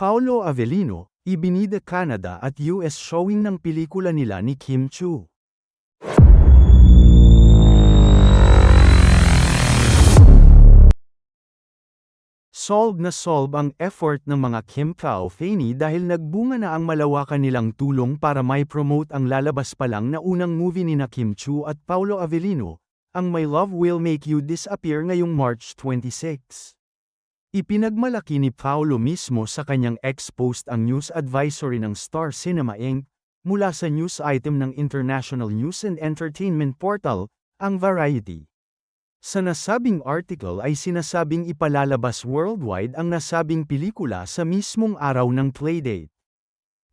Paolo Avellino, ibinida Canada at US showing ng pelikula nila ni Kim Chu. Solve ang effort ng mga Kim Pao Faney dahil nagbunga na ang malawakan nilang tulong para may promote ang lalabas pa lang na unang movie ni na Kim Chu at Paolo Avellino, ang My Love Will Make You Disappear ngayong March 26. Ipinagmalaki ni Paolo mismo sa kanyang ex-post ang news advisory ng Star Cinema Inc. mula sa news item ng International News and Entertainment Portal, ang Variety. Sa nasabing article ay sinasabing ipalalabas worldwide ang nasabing pelikula sa mismong araw ng playdate.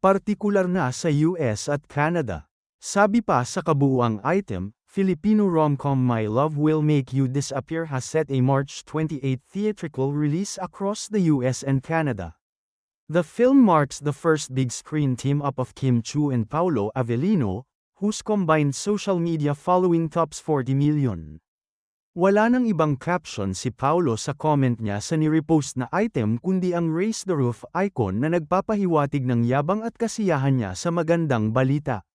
Partikular na sa US at Canada. Sabi pa sa kabuuang item, Filipino rom-com My Love Will Make You Disappear has set a March 28 theatrical release across the US and Canada. The film marks the first big-screen team-up of Kim Chu and Paolo Avellino, whose combined social media following tops 40 million. Wala nang ibang caption si Paolo sa comment niya sa nirepost na item kundi ang Raise the Roof icon na nagpapahiwatig ng yabang at kasiyahan niya sa magandang balita.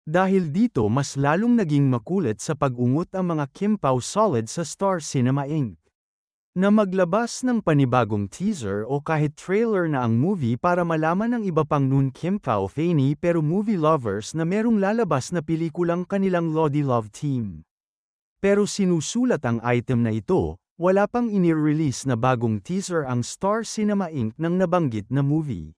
Dahil dito mas lalong naging makulit sa pag-ungot ang mga Kim Pao solid sa Star Cinema Inc. na maglabas ng panibagong teaser o kahit trailer na ang movie para malaman ng iba pang nun Kim Pao Faney pero movie lovers na merong lalabas na pelikulang kanilang Lodi Love Team. Pero sinusulat ang item na ito, wala pang inirelease na bagong teaser ang Star Cinema Inc. ng nabanggit na movie.